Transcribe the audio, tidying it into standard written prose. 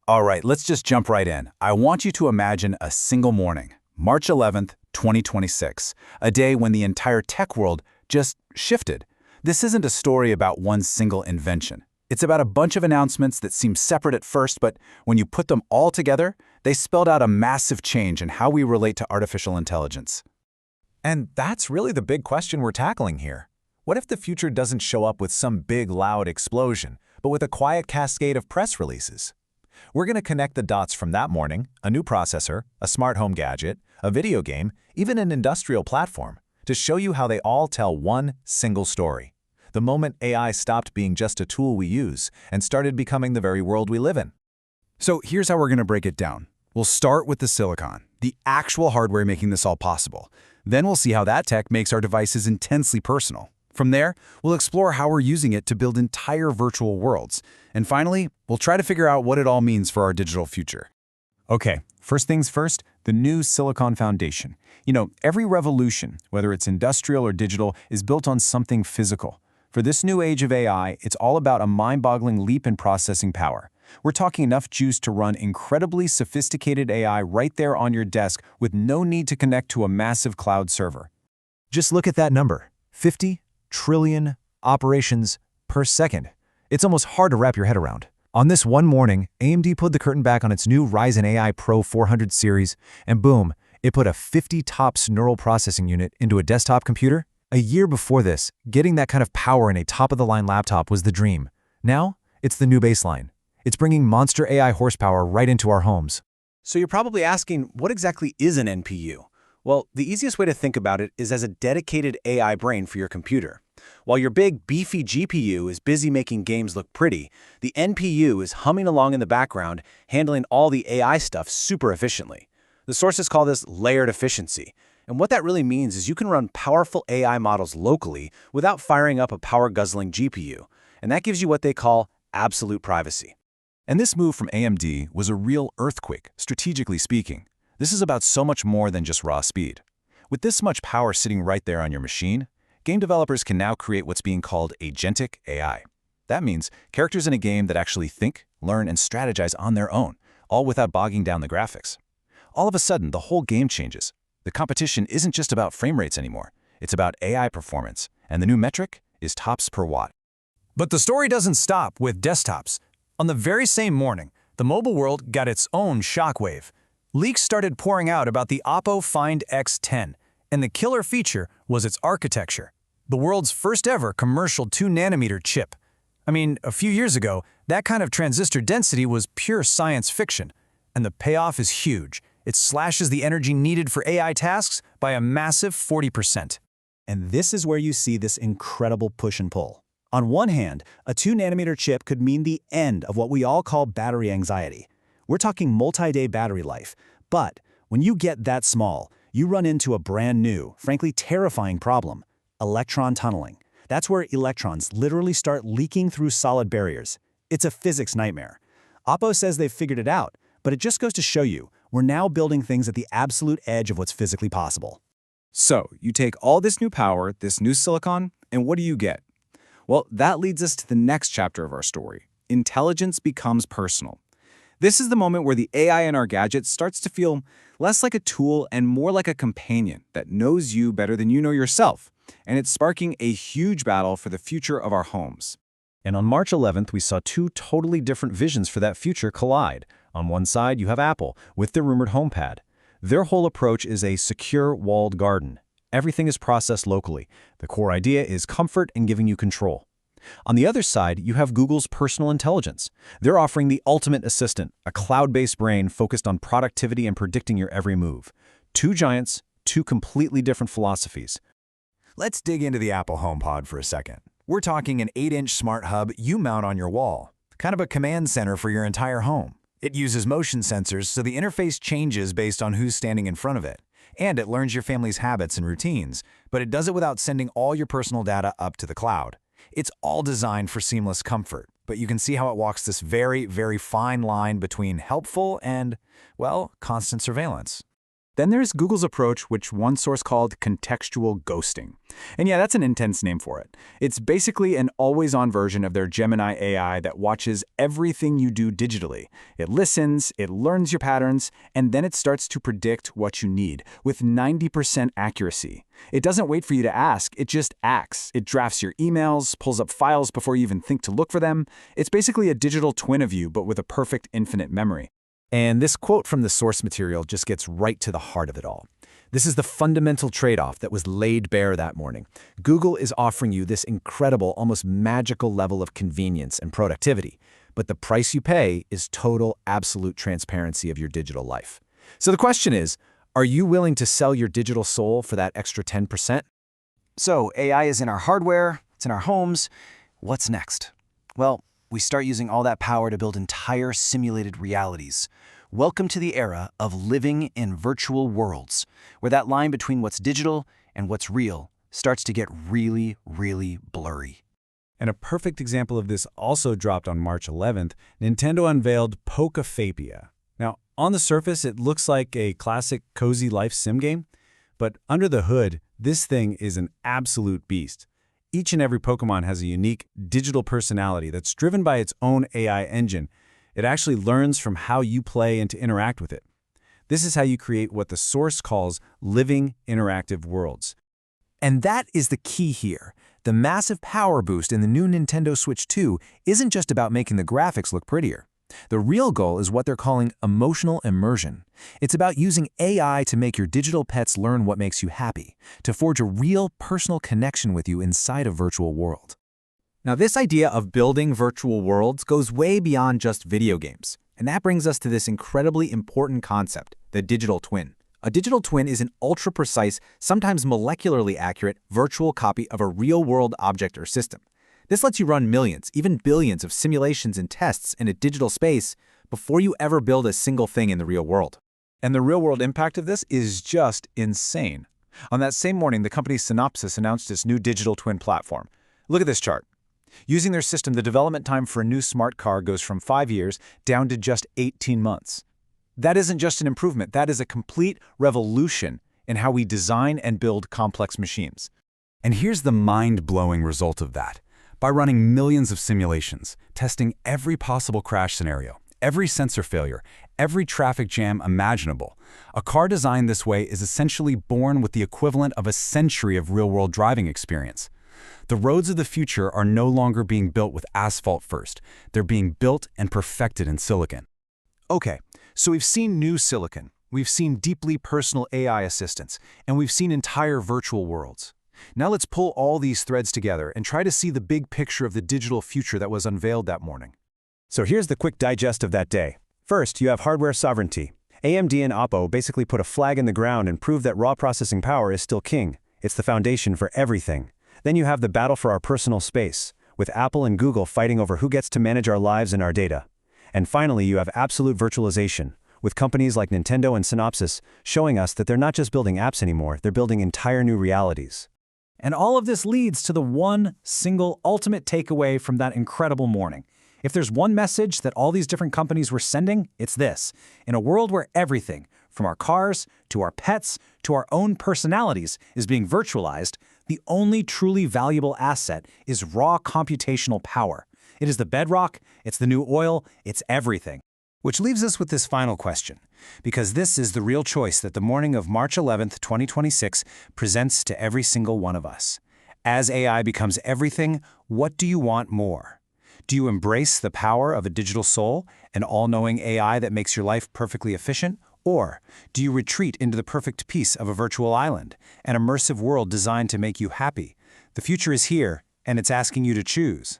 All right, let's just jump right in. I want you to imagine a single morning, March 11th, 2026, a day when the entire tech world just shifted. This isn't a story about one single invention. It's about a bunch of announcements that seem separate at first, but when you put them all together, they spelled out a massive change in how we relate to artificial intelligence. And that's really the big question we're tackling here. What if the future doesn't show up with some big, loud explosion, but with a quiet cascade of press releases? We're going to connect the dots from that morning, a new processor, a smart home gadget, a video game, even an industrial platform, to show you how they all tell one single story. The moment AI stopped being just a tool we use and started becoming the very world we live in. So here's how we're going to break it down. We'll start with the silicon, the actual hardware making this all possible. Then we'll see how that tech makes our devices intensely personal. From there, we'll explore how we're using it to build entire virtual worlds. And finally, we'll try to figure out what it all means for our digital future. Okay, first things first, the new silicon foundation. Every revolution, whether it's industrial or digital, is built on something physical. For this new age of AI, it's all about a mind-boggling leap in processing power. We're talking enough juice to run incredibly sophisticated AI right there on your desk with no need to connect to a massive cloud server. Just look at that number, 50 trillion operations per second. It's almost hard to wrap your head around. On this one morning, AMD pulled the curtain back on its new Ryzen AI Pro 400 series, and boom, it put a 50 TOPS neural processing unit into a desktop computer. A year before this, getting that kind of power in a top-of-the-line laptop was the dream. Now, it's the new baseline. It's bringing monster AI horsepower right into our homes. So you're probably asking, what exactly is an NPU? Well, the easiest way to think about it is as a dedicated AI brain for your computer. While your big, beefy GPU is busy making games look pretty, the NPU is humming along in the background, handling all the AI stuff super efficiently. The sources call this layered efficiency. And what that really means is you can run powerful AI models locally without firing up a power-guzzling GPU. And that gives you what they call absolute privacy. And this move from AMD was a real earthquake, strategically speaking. This is about so much more than just raw speed. With this much power sitting right there on your machine, game developers can now create what's being called agentic AI. That means characters in a game that actually think, learn, and strategize on their own, all without bogging down the graphics. All of a sudden, the whole game changes. The competition isn't just about frame rates anymore. It's about AI performance, and the new metric is TOPS per watt. But the story doesn't stop with desktops. On the very same morning, the mobile world got its own shockwave. Leaks started pouring out about the Oppo Find X10, and the killer feature was its architecture. The world's first ever commercial 2nm chip. I mean, a few years ago, that kind of transistor density was pure science fiction. And the payoff is huge. It slashes the energy needed for AI tasks by a massive 40%. And this is where you see this incredible push and pull. On one hand, a 2nm chip could mean the end of what we all call battery anxiety. We're talking multi-day battery life. But when you get that small, you run into a brand new, frankly terrifying problem: electron tunneling. That's where electrons literally start leaking through solid barriers. It's a physics nightmare. Oppo says they've figured it out, but it just goes to show you, we're now building things at the absolute edge of what's physically possible. So, you take all this new power, this new silicon, and what do you get? Well, that leads us to the next chapter of our story. Intelligence becomes personal. This is the moment where the AI in our gadgets starts to feel less like a tool and more like a companion that knows you better than you know yourself. And it's sparking a huge battle for the future of our homes. And on March 11th, we saw two totally different visions for that future collide. On one side, you have Apple with their rumored HomePad. Their whole approach is a secure, walled garden. Everything is processed locally. The core idea is comfort and giving you control. On the other side, you have Google's personal intelligence. They're offering the ultimate assistant, a cloud-based brain focused on productivity and predicting your every move. Two giants, two completely different philosophies. Let's dig into the Apple HomePod for a second. We're talking an 8-inch smart hub you mount on your wall, kind of a command center for your entire home. It uses motion sensors so the interface changes based on who's standing in front of it. And it learns your family's habits and routines, but it does it without sending all your personal data up to the cloud. It's all designed for seamless comfort, but you can see how it walks this very, very fine line between helpful and, well, constant surveillance. Then there's Google's approach, which one source called contextual ghosting. And yeah, that's an intense name for it. It's basically an always-on version of their Gemini AI that watches everything you do digitally. It listens, it learns your patterns, and then it starts to predict what you need with 90% accuracy. It doesn't wait for you to ask, it just acts. It drafts your emails, pulls up files before you even think to look for them. It's basically a digital twin of you, but with a perfect infinite memory. And this quote from the source material just gets right to the heart of it all. This is the fundamental trade-off that was laid bare that morning. Google is offering you this incredible, almost magical level of convenience and productivity, but the price you pay is total, absolute transparency of your digital life. So the question is, are you willing to sell your digital soul for that extra 10%? So AI is in our hardware, it's in our homes. What's next? Well, we start using all that power to build entire simulated realities. Welcome to the era of living in virtual worlds, where that line between what's digital and what's real starts to get really, really blurry. And a perfect example of this also dropped on March 11th. Nintendo unveiled Pokefaphia. Now, on the surface, it looks like a classic cozy life sim game, but under the hood, this thing is an absolute beast. Each and every Pokemon has a unique digital personality that's driven by its own AI engine. It actually learns from how you play and to interact with it. This is how you create what the source calls living interactive worlds. And that is the key here. The massive power boost in the new Nintendo Switch 2 isn't just about making the graphics look prettier. The real goal is what they're calling emotional immersion. It's about using AI to make your digital pets learn what makes you happy, to forge a real personal connection with you inside a virtual world. Now, this idea of building virtual worlds goes way beyond just video games. And that brings us to this incredibly important concept, the digital twin. A digital twin is an ultra-precise, sometimes molecularly accurate, virtual copy of a real-world object or system. This lets you run millions, even billions of simulations and tests in a digital space before you ever build a single thing in the real world. And the real-world impact of this is just insane. On that same morning, the company Synopsys announced its new digital twin platform. Look at this chart. Using their system, the development time for a new smart car goes from 5 years down to just 18 months. That isn't just an improvement, that is a complete revolution in how we design and build complex machines. And here's the mind-blowing result of that. By running millions of simulations, testing every possible crash scenario, every sensor failure, every traffic jam imaginable, a car designed this way is essentially born with the equivalent of a century of real-world driving experience. The roads of the future are no longer being built with asphalt first. They're being built and perfected in silicon. Okay, so we've seen new silicon, we've seen deeply personal AI assistants, and we've seen entire virtual worlds. Now let's pull all these threads together and try to see the big picture of the digital future that was unveiled that morning. So here's the quick digest of that day. First, you have hardware sovereignty. AMD and Oppo basically put a flag in the ground and proved that raw processing power is still king. It's the foundation for everything. Then you have the battle for our personal space, with Apple and Google fighting over who gets to manage our lives and our data. And finally, you have absolute virtualization, with companies like Nintendo and Synopsys showing us that they're not just building apps anymore, they're building entire new realities. And all of this leads to the one single ultimate takeaway from that incredible morning. If there's one message that all these different companies were sending, it's this. In a world where everything, from our cars to our pets to our own personalities, is being virtualized, the only truly valuable asset is raw computational power. It is the bedrock, it's the new oil, it's everything. Which leaves us with this final question, because this is the real choice that the morning of March 11th, 2026 presents to every single one of us. As AI becomes everything, what do you want more? Do you embrace the power of a digital soul, an all-knowing AI that makes your life perfectly efficient? Or do you retreat into the perfect peace of a virtual island, an immersive world designed to make you happy? The future is here, and it's asking you to choose.